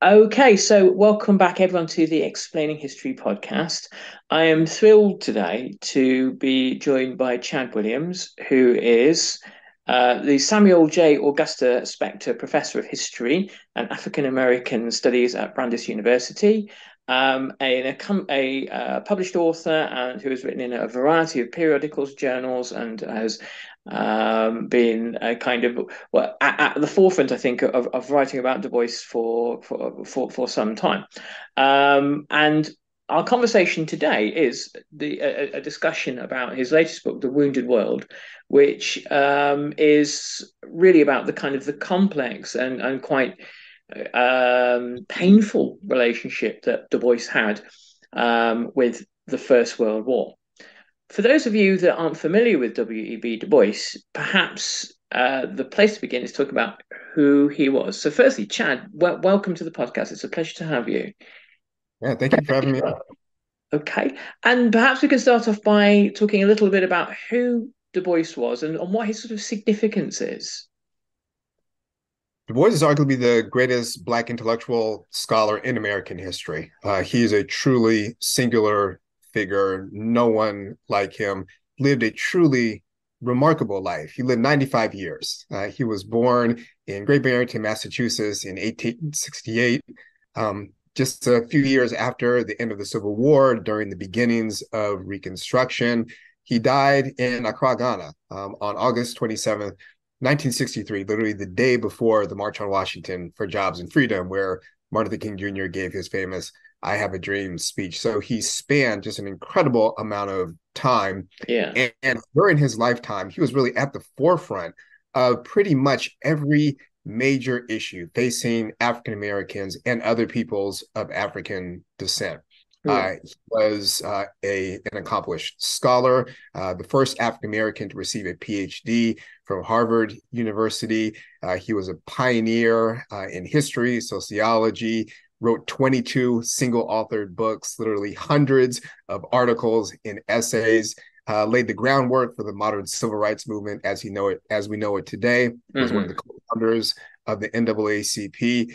Okay, so welcome back everyone to the Explaining History podcast. I am thrilled today to be joined by Chad Williams, who is the Samuel J. Augusta Spector Professor of History and African American Studies at Brandeis University, a published author and who has written in a variety of periodicals, journals, and has been a kind of at the forefront, I think, of writing about Du Bois for some time. And our conversation today is a discussion about his latest book, The Wounded World, which is really about the kind of the complex and quite painful relationship that Du Bois had with the First World War. For those of you that aren't familiar with W.E.B. Du Bois, perhaps the place to begin is talk about who he was. So, firstly, Chad, welcome to the podcast. It's a pleasure to have you. Yeah, thank you for having me on. Okay, and perhaps we can start off by talking a little bit about who Du Bois was and what his sort of significance is. Du Bois is arguably the greatest Black intellectual scholar in American history. He is a truly singular figure. No one like him lived a truly remarkable life. He lived 95 years. He was born in Great Barrington, Massachusetts in 1868, just a few years after the end of the Civil War, during the beginnings of Reconstruction. He died in Accra, Ghana, on August 27th, 1963, literally the day before the March on Washington for Jobs and Freedom, where Martin Luther King Jr. gave his famous I Have a Dream speech. So he spanned just an incredible amount of time. Yeah. And during his lifetime, he was really at the forefront of pretty much every major issue facing African Americans and other peoples of African descent. Yeah. He was an accomplished scholar, the first African American to receive a PhD from Harvard University. He was a pioneer in history, sociology, wrote 22 single authored books, literally hundreds of articles and essays, laid the groundwork for the modern civil rights movement as we know it today, was one of the Mm-hmm. co-founders of the NAACP.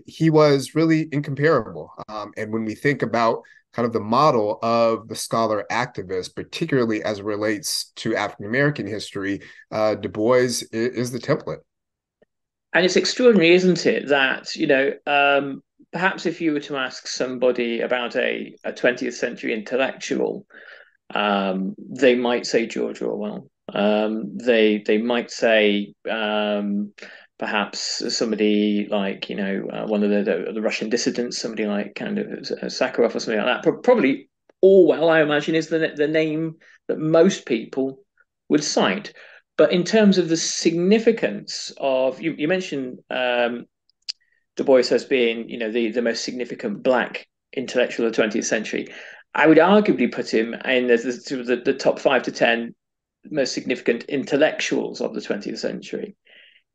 He was really incomparable. And when we think about kind of the model of the scholar activist, particularly as it relates to African American history, Du Bois is the template. And it's extraordinary, isn't it, that, perhaps if you were to ask somebody about a 20th century intellectual, they might say George Orwell. They might say perhaps somebody like one of the Russian dissidents, somebody like kind of Sakharov or something like that. Probably Orwell, I imagine, is the name that most people would cite. But in terms of the significance of you mentioned Du Bois as being the most significant black intellectual of the 20th century. I would arguably put him in as the top 5 to 10 most significant intellectuals of the 20th century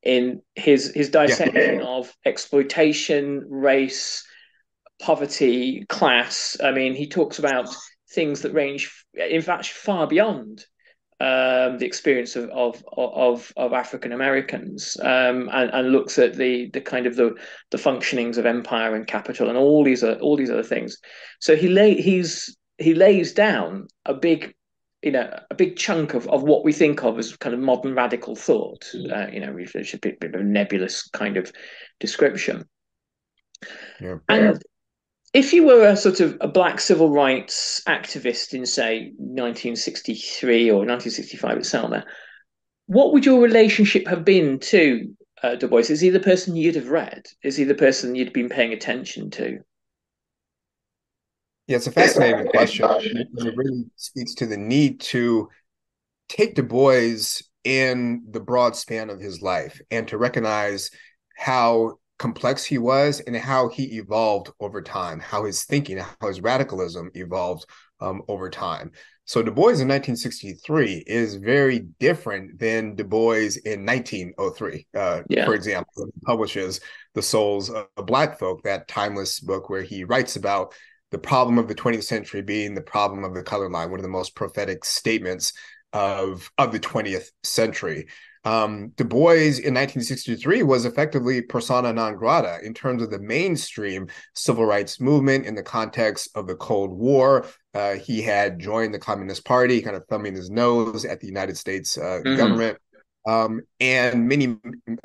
in his Yeah, dissection of exploitation, race, poverty, class. I mean, he talks about things that range, in fact, far beyond the experience of African Americans, and looks at the kind of the functionings of empire and capital and all these other things. So he lays down a big chunk of what we think of as kind of modern radical thought. Which is a bit of a nebulous kind of description. yeah. And if you were a sort of a black civil rights activist in, say, 1963 or 1965 at Selma, what would your relationship have been to Du Bois? Is he the person you'd have read? Is he the person you'd been paying attention to? Yeah, it's a fascinating question. And it really speaks to the need to take Du Bois in the broad span of his life and to recognize how complex he was and how he evolved over time, how his thinking, how his radicalism evolved over time. So Du Bois in 1963 is very different than Du Bois in 1903. For Yeah. example, he publishes The Souls of Black Folk, that timeless book where he writes about the problem of the 20th century being the problem of the color line, one of the most prophetic statements of the 20th century. Du Bois in 1963 was effectively persona non grata in terms of the mainstream civil rights movement in the context of the Cold War. He had joined the Communist Party, kind of thumbing his nose at the United States Mm. government. And many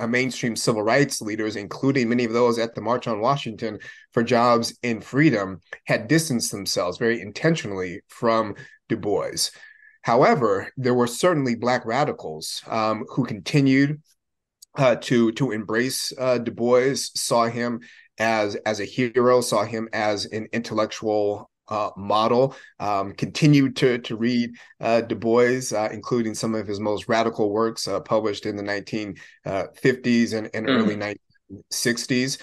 mainstream civil rights leaders, including many of those at the March on Washington for Jobs and Freedom, had distanced themselves very intentionally from Du Bois. However, there were certainly Black radicals who continued to embrace Du Bois, saw him as a hero, saw him as an intellectual model, continued to read Du Bois, including some of his most radical works published in the 1950s and early Mm. 1960s.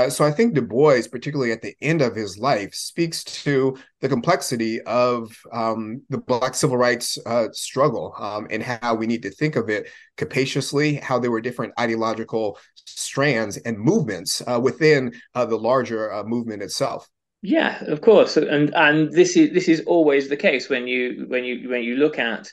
So I think Du Bois, particularly at the end of his life, speaks to the complexity of the Black civil rights struggle and how we need to think of it capaciously, how there were different ideological strands and movements within the larger movement itself. Yeah, of course, and this is always the case when you look at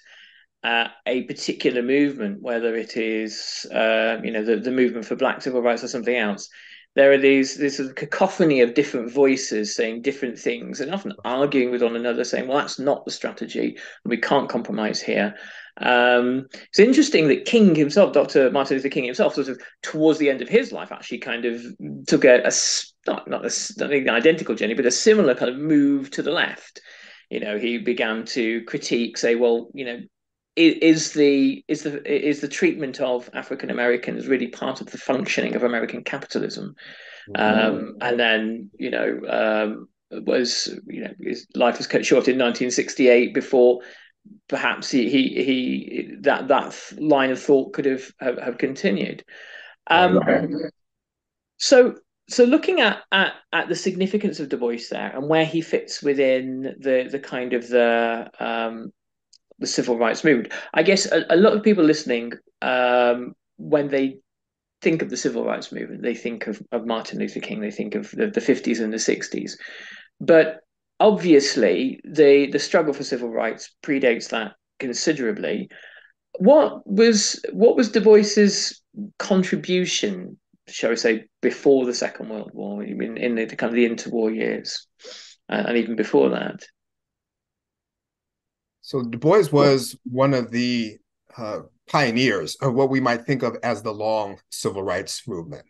a particular movement, whether it is the movement for Black civil rights or something else. There are this sort of cacophony of different voices saying different things and often arguing with one another, saying, "Well, that's not the strategy, and we can't compromise here." It's interesting that King himself, Dr. Martin Luther King himself, sort of towards the end of his life, actually kind of took a not an identical journey, but a similar kind of move to the left. He began to critique, say, well, is the treatment of African Americans really part of the functioning of American capitalism? And then his life was cut short in 1968 before perhaps he that line of thought could have continued. Right. Um, so so looking at the significance of Du Bois there and where he fits within the kind of the civil rights movement. I guess a lot of people listening, when they think of the civil rights movement, they think of Martin Luther King, they think of the 50s and the 60s. But obviously, the struggle for civil rights predates that considerably. What was Du Bois's contribution, shall we say, before the Second World War, in the kind of the interwar years, and even before that? So Du Bois was one of the pioneers of what we might think of as the long civil rights movement.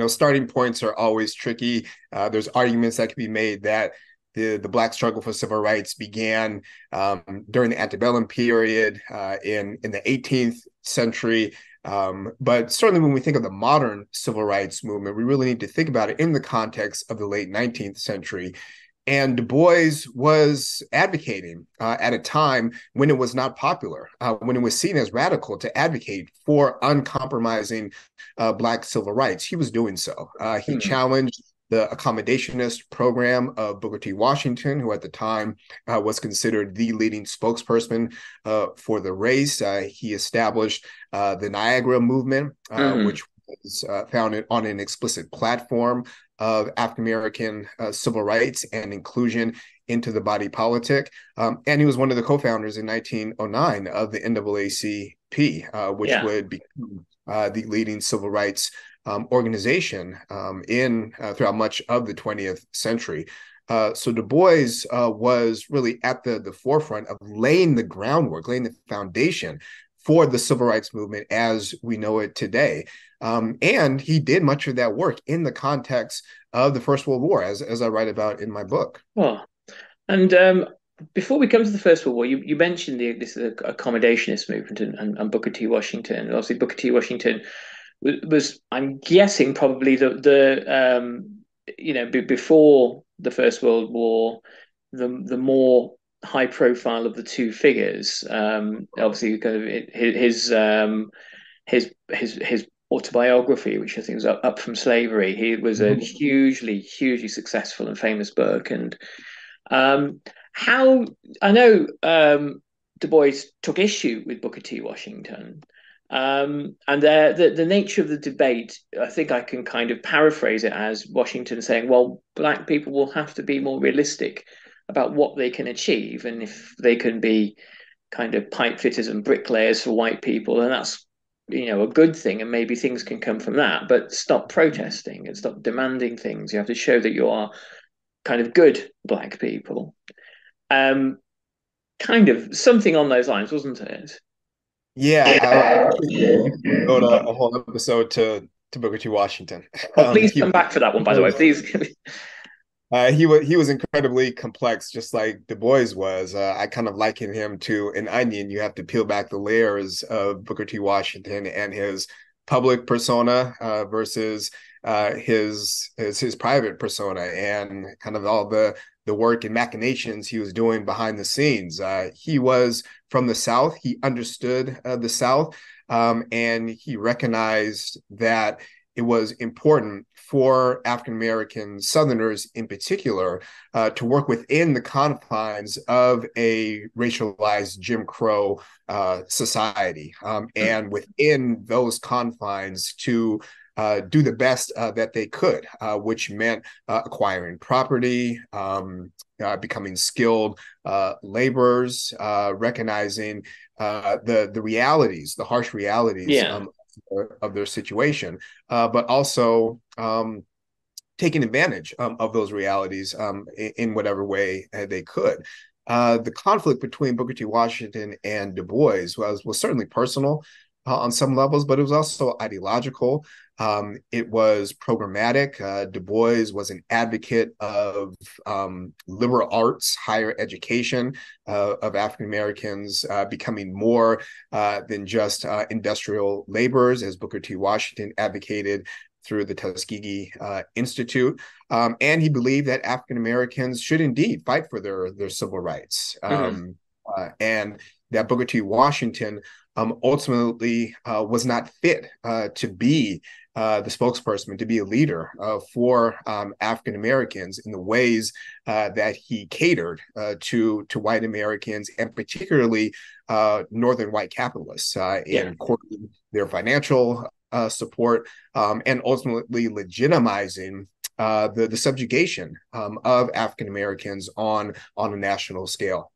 Starting points are always tricky. There's arguments that can be made that the Black struggle for civil rights began during the antebellum period in the 18th century. But certainly when we think of the modern civil rights movement, we really need to think about it in the context of the late 19th century. And Du Bois was advocating at a time when it was not popular, when it was seen as radical to advocate for uncompromising Black civil rights. He was doing so. He Hmm. challenged the accommodationist program of Booker T. Washington, who at the time was considered the leading spokesperson for the race. He established the Niagara Movement, Hmm. which was founded on an explicit platform of African American civil rights and inclusion into the body politic. And he was one of the co-founders in 1909 of the NAACP, which Yeah. would become the leading civil rights organization in throughout much of the 20th century. So Du Bois was really at the forefront of laying the groundwork, laying the foundation for the civil rights movement as we know it today. And he did much of that work in the context of the First World War, as I write about in my book. Oh, and before we come to the First World War, you mentioned this accommodationist movement and Booker T. Washington. Obviously, Booker T. Washington was I'm guessing, probably before the First World War, the more high profile of the two figures. Obviously, kind of his autobiography, which I think was Up from Slavery. He was a hugely successful and famous book, and how I know Du Bois took issue with Booker T. Washington. And the nature of the debate, I think I can kind of paraphrase it as Washington saying, well, Black people will have to be more realistic about what they can achieve. And if they can be kind of pipe fitters and bricklayers for white people, then that's a good thing, and maybe things can come from that. But stop protesting and stop demanding things. You have to show that you are kind of good black people. Um, Kind of something on those lines, wasn't it? Yeah, we could devote a whole episode to Booker T. Washington. Oh, please He come back for that one, by the way. was Please. he was incredibly complex, just like Du Bois was. I kind of liken him to an onion. You have to peel back the layers of Booker T. Washington and his public persona versus his private persona, and kind of all the work and machinations he was doing behind the scenes. He was from the South. He understood the South, and he recognized that it was important for African American Southerners in particular to work within the confines of a racialized Jim Crow society, and within those confines to do the best that they could, which meant acquiring property, becoming skilled laborers, recognizing the realities, the harsh realities Yeah, of their situation, but also taking advantage of those realities in whatever way they could. The conflict between Booker T. Washington and Du Bois was certainly personal on some levels, but it was also ideological. It was programmatic. Du Bois was an advocate of liberal arts, higher education of African Americans becoming more than just industrial laborers, as Booker T. Washington advocated through the Tuskegee Institute. And he believed that African Americans should indeed fight for their civil rights. mm-hmm. And that Booker T. Washington ultimately was not fit to be the spokesperson, to be a leader for African Americans in the ways that he catered to white Americans, and particularly northern white capitalists Yeah, in courting their financial support, and ultimately legitimizing the subjugation of African Americans on a national scale.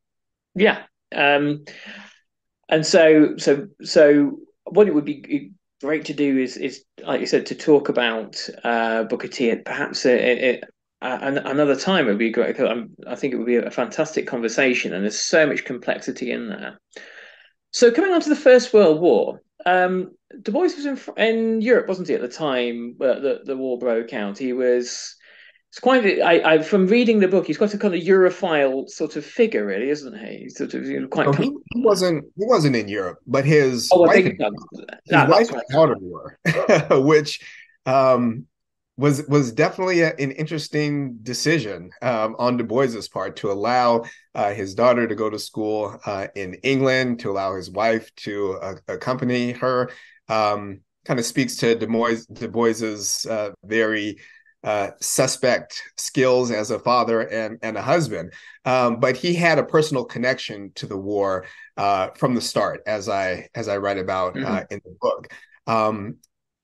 yeah. And so what it would be great to do is like you said, to talk about Booker T at perhaps another time. It would be great. I think it would be a fantastic conversation, and there's so much complexity in there. So coming on to the First World War, Du Bois was in Europe, wasn't he, at the time the war broke out? He was. It's quite. From reading the book, he's quite a kind of Europhile sort of figure, really, isn't he? He's sort of quite No, kind he wasn't in Europe, but Oh, I beg your pardon. his wife That's and right. daughter were, which um, was definitely an interesting decision on Du Bois's part to allow his daughter to go to school in England, to allow his wife to accompany her. Kind of speaks to Du Bois's very suspect skills as a father and a husband. But he had a personal connection to the war from the start, as I write about Mhm. in the book.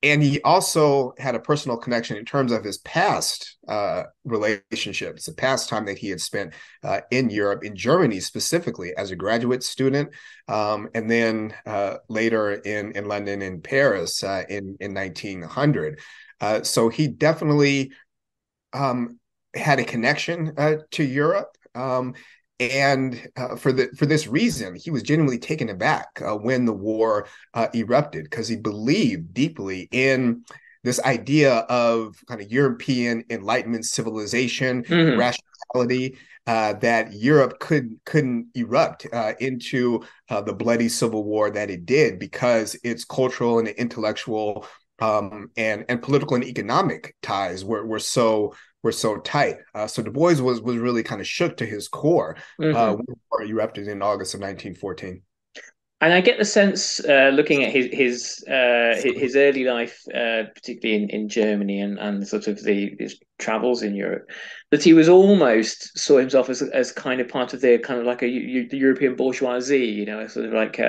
And he also had a personal connection in terms of his past relationships, the past time that he had spent in Europe, in Germany specifically, as a graduate student, and then later in London and Paris in 1900. So he definitely had a connection to Europe. And for this reason, he was genuinely taken aback when the war erupted, because he believed deeply in this idea of kind of European Enlightenment civilization, Mhm. rationality, that Europe couldn't erupt into the bloody civil war that it did, because its cultural and intellectual and political and economic ties were so tight. So Du Bois was really kind of shook to his core Mhm. when the war erupted in August of 1914. And I get the sense, looking at his early life, particularly in Germany and sort of his travels in Europe, that he was almost saw himself as kind of part of the kind of like the European bourgeoisie, sort of like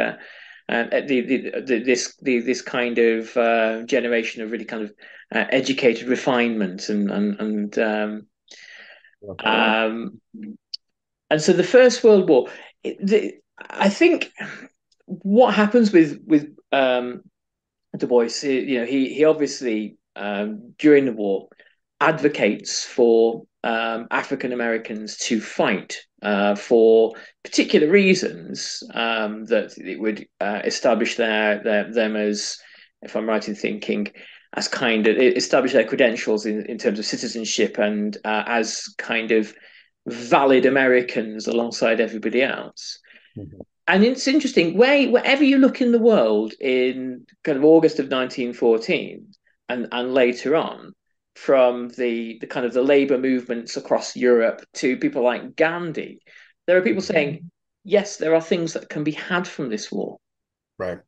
this kind of generation of really kind of educated refinement um, and so the First World War, I think what happens with Du Bois, he obviously during the war advocates for African Americans to fight for particular reasons that it would establish them as, if I'm right in thinking, as kind of establish their credentials in terms of citizenship and as kind of valid Americans alongside everybody else. Mhm. And it's interesting, wherever you look in the world in kind of August of 1914 and later on, from the kind of the labor movements across Europe to people like Gandhi, there are people Mhm. saying, yes, there are things that can be had from this war. Right,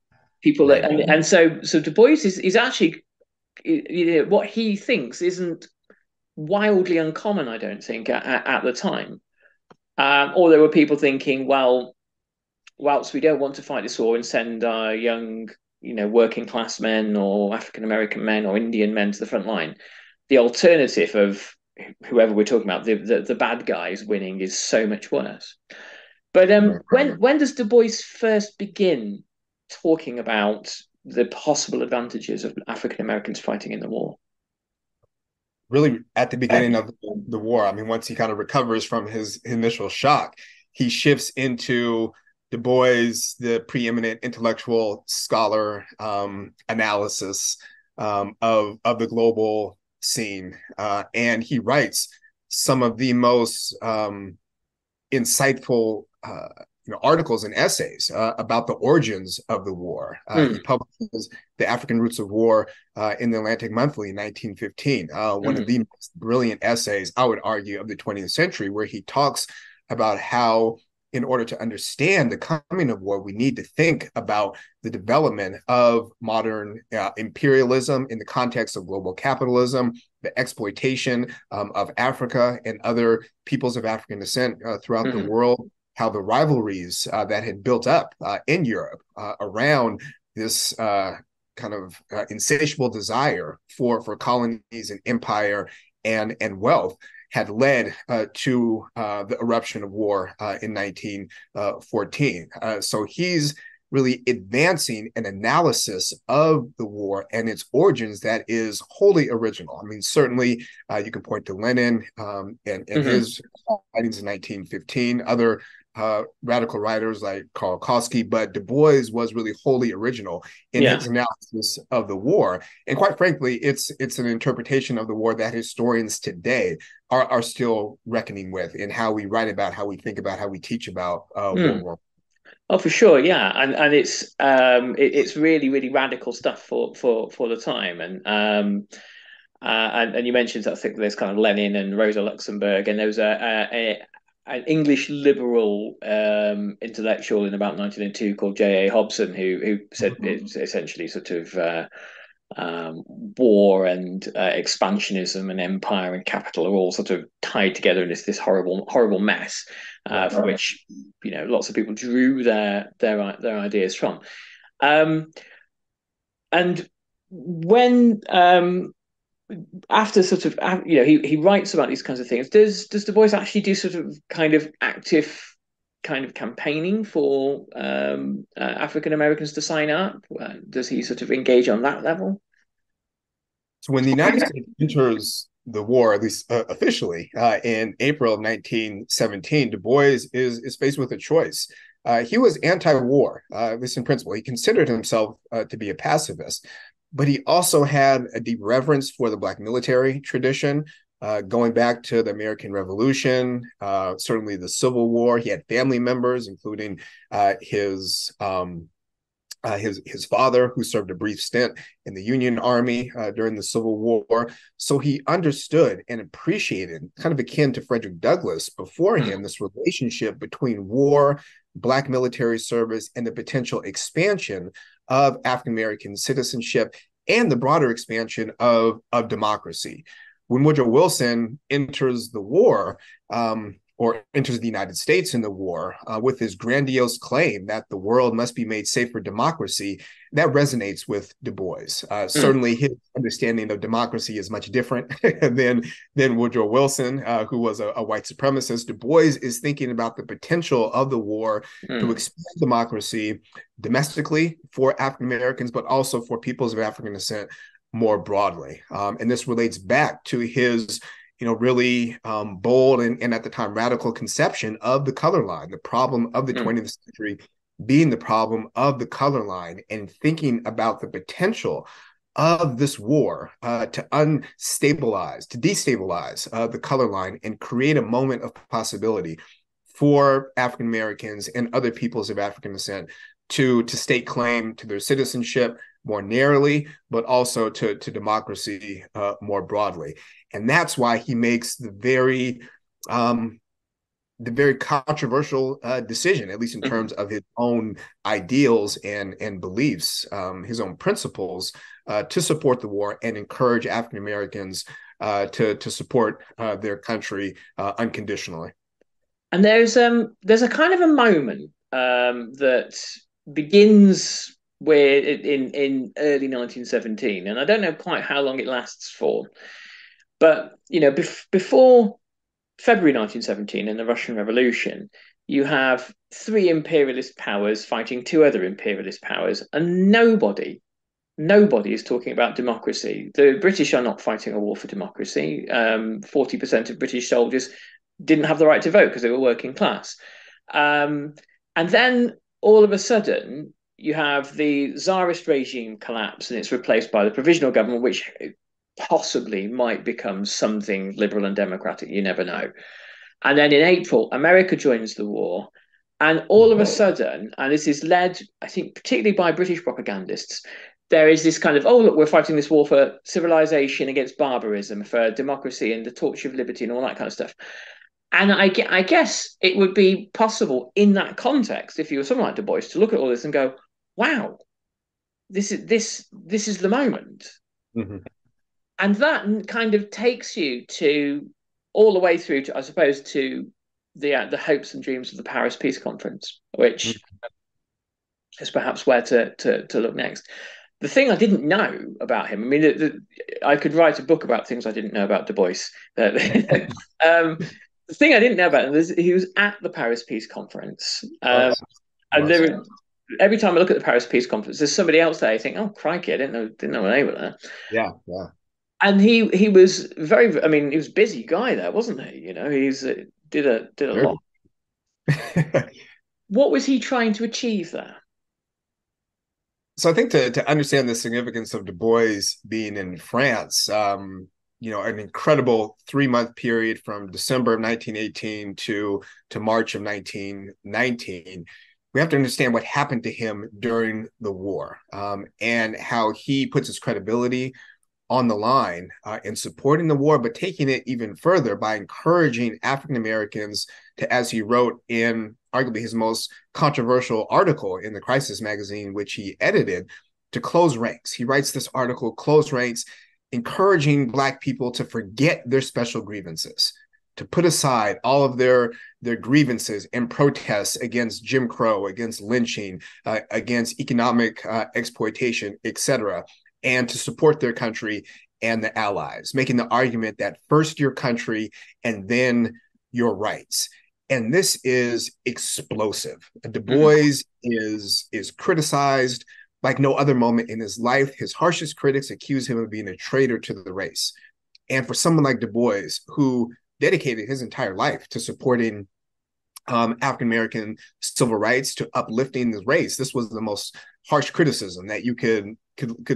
People that, right, and so Du Bois is actually, what he thinks isn't wildly uncommon, I don't think, at the time. Or there were people thinking, well, whilst we don't want to fight this war and send our young, working class men or African American men or Indian men to the front line, the alternative of whoever we're talking about, the bad guys winning, is so much worse. But right. when does Du Bois first begin talking about the possible advantages of African Americans fighting in the war? Really, at the beginning of the war, I mean, once he kind of recovers from his initial shock, he shifts into Du Bois, the preeminent intellectual scholar, analysis of the global scene, and he writes some of the most insightful articles and essays about the origins of the war. He Mm, publishes The African Roots of War in the Atlantic Monthly in 1915, one of mm, the most brilliant essays, I would argue, of the 20th century, where he talks about how, in order to understand the coming of war, we need to think about the development of modern imperialism in the context of global capitalism, the exploitation of Africa and other peoples of African descent throughout the mm, world, how the rivalries that had built up in Europe around this kind of insatiable desire for colonies and empire and wealth had led to the eruption of war in 1914. So he's really advancing an analysis of the war and its origins that is wholly original. I mean, certainly you can point to Lenin and mm. his writings in 1915, other radical writers like Karl Kautsky, but Du Bois was really wholly original in Yeah. his analysis of the war. And quite frankly, it's an interpretation of the war that historians today are still reckoning with in how we write about, how we think about, how we teach about World Mm. War. Oh, for sure, yeah, and it's really really radical stuff for the time, and you mentioned, I think, there's kind of Lenin and Rosa Luxemburg, and there was an English liberal intellectual in about 1902 called J.A. Hobson who said it's essentially sort of war and expansionism and empire and capital are all sort of tied together in this horrible mess, Right. for which lots of people drew their ideas from. Um, and when after sort of he writes about these kinds of things, does Du Bois actually do sort of kind of active kind of campaigning for African Americans to sign up? Does he sort of engage on that level? So when the United States enters the war, at least officially, in April of 1917, Du Bois is faced with a choice. He was anti-war, at least in principle. He considered himself to be a pacifist, but he also had a deep reverence for the Black military tradition, going back to the American Revolution, certainly the Civil War. He had family members, including his father, who served a brief stint in the Union Army during the Civil War. So he understood and appreciated, kind of akin to Frederick Douglass before him, this relationship between war, Black military service, and the potential expansion of African American citizenship and the broader expansion of democracy. When Woodrow Wilson enters the war, or enters the United States in the war with his grandiose claim that the world must be made safe for democracy, that resonates with Du Bois. Mm, Certainly, his understanding of democracy is much different than Woodrow Wilson, who was a white supremacist. Du Bois is thinking about the potential of the war to mm, expand democracy domestically for African Americans, but also for peoples of African descent more broadly. And this relates back to his really bold and at the time radical conception of the color line, the problem of the mm, 20th century being the problem of the color line, and thinking about the potential of this war to destabilize the color line and create a moment of possibility for African Americans and other peoples of African descent to stake claim to their citizenship more narrowly, but also to democracy more broadly. And that's why he makes the very controversial decision, at least in mm. terms of his own ideals and beliefs, his own principles, to support the war and encourage African Americans to support their country unconditionally. And there's a kind of a moment that begins with in early 1917, and I don't know quite how long it lasts for, but before February 1917 and the Russian Revolution, you have three imperialist powers fighting two other imperialist powers, and nobody is talking about democracy. The British are not fighting a war for democracy. 40% of British soldiers didn't have the right to vote because they were working class. And then all of a sudden, you have the Tsarist regime collapse and it's replaced by the provisional government, which possibly might become something liberal and democratic. You never know. And then in April, America joins the war. And all of a sudden, and this is led, I think, particularly by British propagandists, there is this kind of, oh, look, we're fighting this war for civilization against barbarism, for democracy and the torch of liberty and all that kind of stuff. And I guess it would be possible in that context, if you were someone like Du Bois, to look at all this and go, wow, this is the moment. Mm-hmm. And that kind of takes you to all the way through to, I suppose, to the hopes and dreams of the Paris Peace Conference, which is perhaps where to look next. The thing I didn't know about him, I mean, I could write a book about things I didn't know about Du Bois. The thing I didn't know about him is he was at the Paris Peace Conference. And Was. every time I look at the Paris Peace Conference, there's somebody else there. I think, oh crikey, I didn't know they were there. Yeah, yeah. And he was very, I mean, he was a busy guy there, wasn't he? He's did a lot. What was he trying to achieve there? So I think to understand the significance of Du Bois being in France, an incredible 3-month period from December of 1918 to March of 1919, we have to understand what happened to him during the war, and how he puts his credibility on the line in supporting the war, but taking it even further by encouraging African Americans to, as he wrote in arguably his most controversial article in the Crisis magazine, which he edited, to close ranks. He writes this article, Close Ranks, encouraging Black people to forget their special grievances, to put aside all of their grievances and protests against Jim Crow, against lynching, against economic exploitation, etc., and to support their country and the Allies, making the argument that first your country and then your rights. And this is explosive. Du Bois is criticized like no other moment in his life. His harshest critics accuse him of being a traitor to the race. And for someone like Du Bois, who dedicated his entire life to supporting African American civil rights, to uplifting the race, this was the most harsh criticism that you could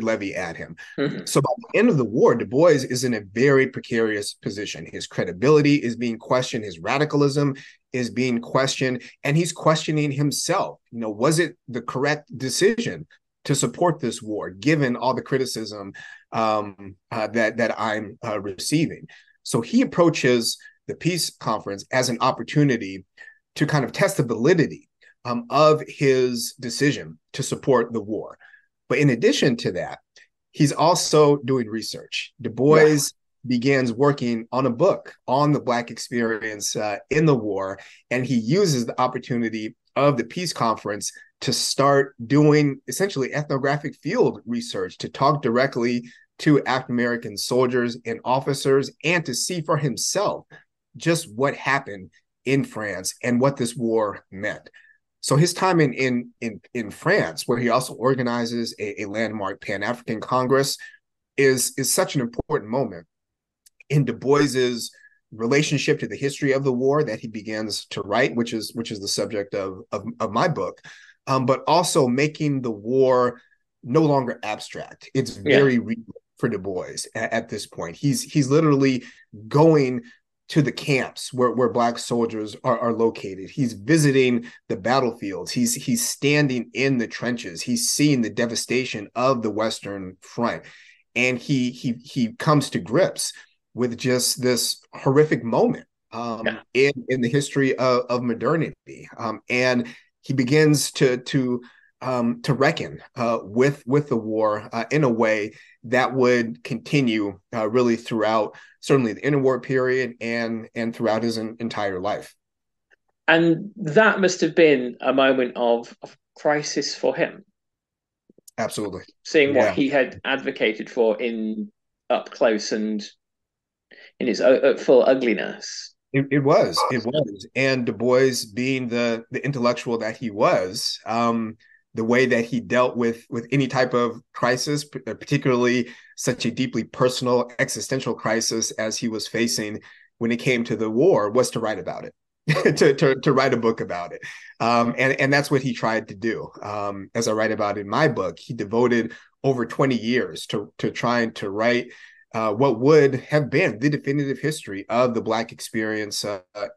levy at him. Mm-hmm. So by the end of the war, Du Bois is in a very precarious position. His credibility is being questioned, his radicalism is being questioned, and he's questioning himself. Was it the correct decision to support this war, given all the criticism that I'm receiving? So he approaches the peace conference as an opportunity to kind of test the validity of his decision to support the war. But in addition to that, he's also doing research. Du Bois begins working on a book on the Black experience in the war, and he uses the opportunity of the peace conference to start doing essentially ethnographic field research, to talk directly to African American soldiers and officers, and to see for himself just what happened in France and what this war meant. So his time in France, where he also organizes a landmark Pan-African Congress, is such an important moment in Du Bois's relationship to the history of the war that he begins to write, which is the subject of my book, but also making the war no longer abstract. It's Yeah. very real for Du Bois at this point. He's literally going to the camps where Black soldiers are located. He's visiting the battlefields. He's standing in the trenches. He's seeing the devastation of the Western Front, and he comes to grips with just this horrific moment Yeah. in the history of modernity, and he begins to reckon with the war in a way that would continue really throughout certainly the interwar period and throughout his entire life. And that must have been a moment of crisis for him, Absolutely. seeing what Yeah. he had advocated for in up close and in its full ugliness. It was, and Du Bois, being the intellectual that he was, the way that he dealt with any type of crisis, particularly such a deeply personal existential crisis as he was facing when it came to the war, was to write about it. to write a book about it, and that's what he tried to do. As I write about in my book, he devoted over 20 years to trying to write what would have been the definitive history of the Black experience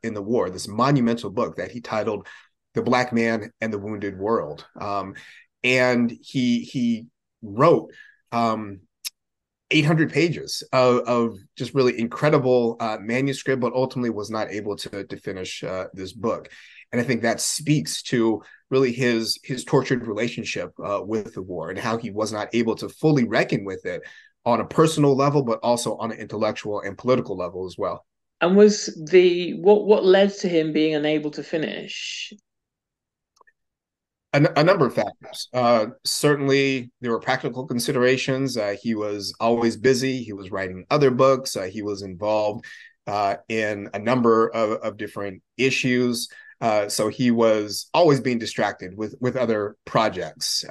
in the war, this monumental book that he titled "The Black Man and the Wounded World." And he wrote 800 pages of just really incredible manuscript, but ultimately was not able to finish this book. And I think that speaks to really his tortured relationship with the war, and how he was not able to fully reckon with it on a personal level, but also on an intellectual and political level as well. And was the what led to him being unable to finish? A number of factors. Certainly, there were practical considerations. He was always busy. He was writing other books. He was involved in a number of different issues. So he was always being distracted with other projects.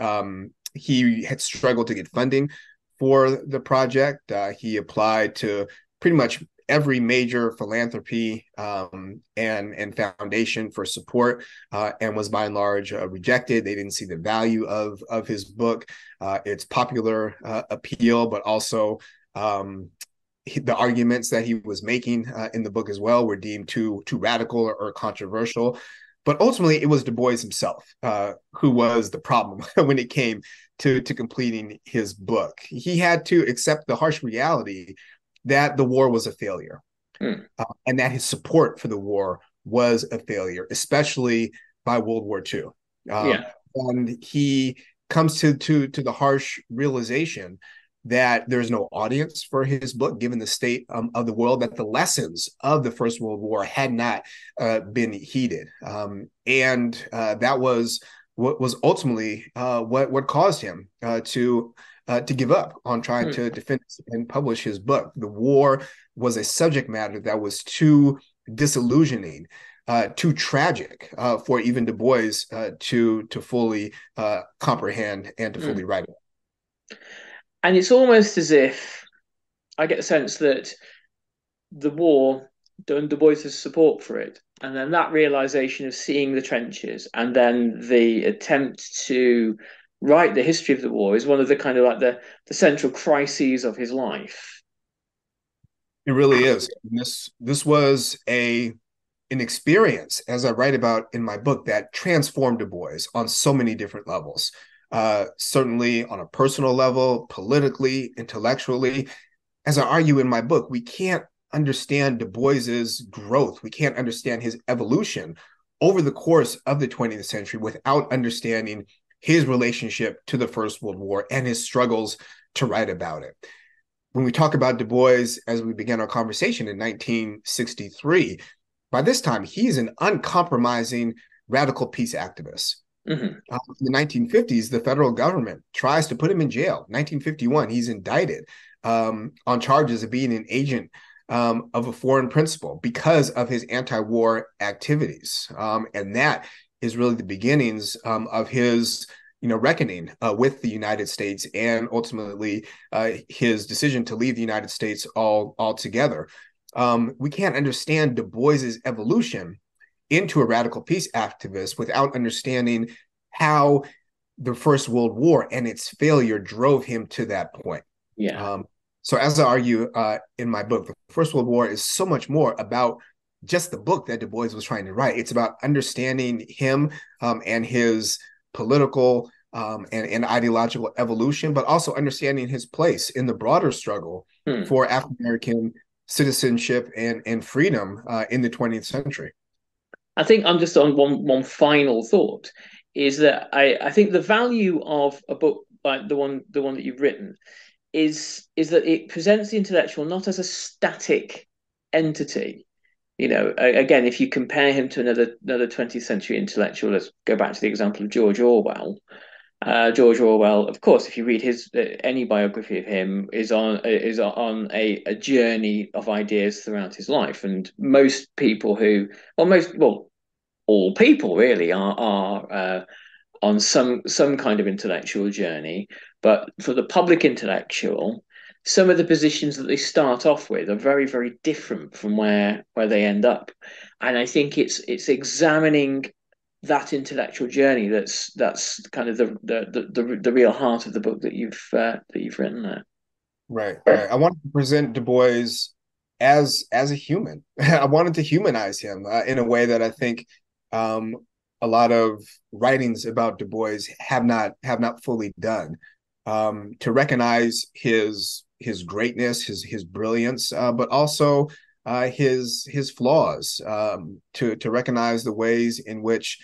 He had struggled to get funding for the project. He applied to pretty much every major philanthropy and foundation for support, and was by and large rejected. They didn't see the value of his book, its popular appeal, but also the arguments that he was making in the book as well were deemed too radical or controversial. But ultimately, it was Du Bois himself who was the problem when it came to completing his book. He had to accept the harsh reality that the war was a failure, and that his support for the war was a failure, especially by World War II. Yeah. And he comes to the harsh realization that there's no audience for his book, given the state of the world, that the lessons of the First World War had not been heeded. And that was what was ultimately what caused him to give up on trying to defend and publish his book. The war was a subject matter that was too disillusioning, too tragic for even Du Bois to fully comprehend and to fully write it. And it's almost as if I get the sense that the war done Du Bois's support for it, and then that realization of seeing the trenches, and then the attempt to write the history of the war is one of the kind of like the central crises of his life. It really is. This was an experience, as I write about in my book, that transformed Du Bois on so many different levels. Certainly on a personal level, politically, intellectually. As I argue in my book, we can't understand Du Bois's growth. We can't understand his evolution over the course of the 20th century without understanding his relationship to the First World War and his struggles to write about it. when we talk about Du Bois as we began our conversation in 1963, by this time, he's an uncompromising radical peace activist. Mm-hmm. In the 1950s, the federal government tries to put him in jail. 1951, he's indicted on charges of being an agent of a foreign principal because of his anti-war activities. And that is really the beginnings of his reckoning with the United States and ultimately his decision to leave the United States altogether. We can't understand Du Bois's evolution into a radical peace activist without understanding how the First World War and its failure drove him to that point. Yeah. So, as I argue in my book, the First World War is so much more about just the book that Du Bois was trying to write. It's about understanding him and his political and ideological evolution, but also understanding his place in the broader struggle for African American citizenship and freedom in the 20th century. I think I'm just on one final thought is that I think the value of a book like the one that you've written is that it presents the intellectual not as a static entity. Again, if you compare him to another 20th century intellectual, let's go back to the example of George Orwell. George Orwell, of course, if you read his any biography of him, is on a journey of ideas throughout his life, and most people who, well, all people really are on some kind of intellectual journey. But for the public intellectual, some of the positions that they start off with are very, very different from where they end up. And I think it's examining that intellectual journey that's kind of the real heart of the book that you've written there. Right, right. I wanted to present Du Bois as a human. I wanted to humanize him in a way that I think um, a lot of writings about Du Bois have not fully done. To recognize his greatness, his brilliance, but also his flaws. To recognize the ways in which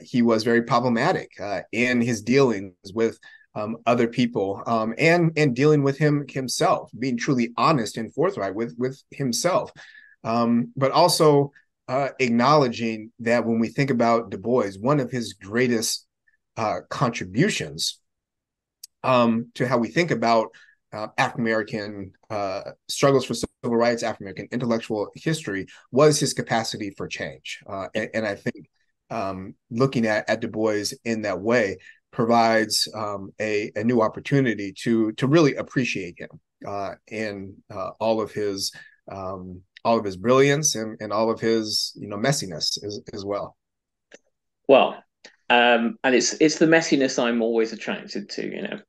he was very problematic in his dealings with other people, and dealing with himself, being truly honest and forthright with himself, but also acknowledging that when we think about Du Bois, one of his greatest contributions to how we think about African American struggles for civil rights, African American intellectual history, was his capacity for change. And I think looking at Du Bois in that way provides a new opportunity to really appreciate him and all of his brilliance and all of his messiness as well. Well, and it's the messiness I'm always attracted to.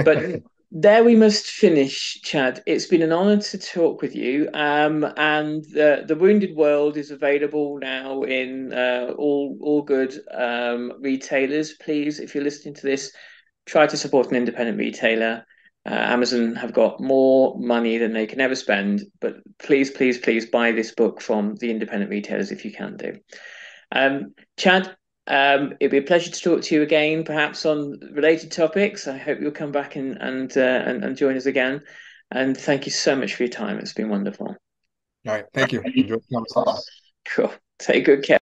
But there we must finish, Chad. It's been an honor to talk with you. And the Wounded World is available now in all good retailers. Please, if you're listening to this, try to support an independent retailer. Amazon have got more money than they can ever spend, but please, please, please buy this book from the independent retailers if you can do. Chad, it'd be a pleasure to talk to you again, perhaps on related topics. I hope you'll come back and join us again. And thank you so much for your time. It's been wonderful. All right, thank you. Enjoy the conversation. Cool. Take good care.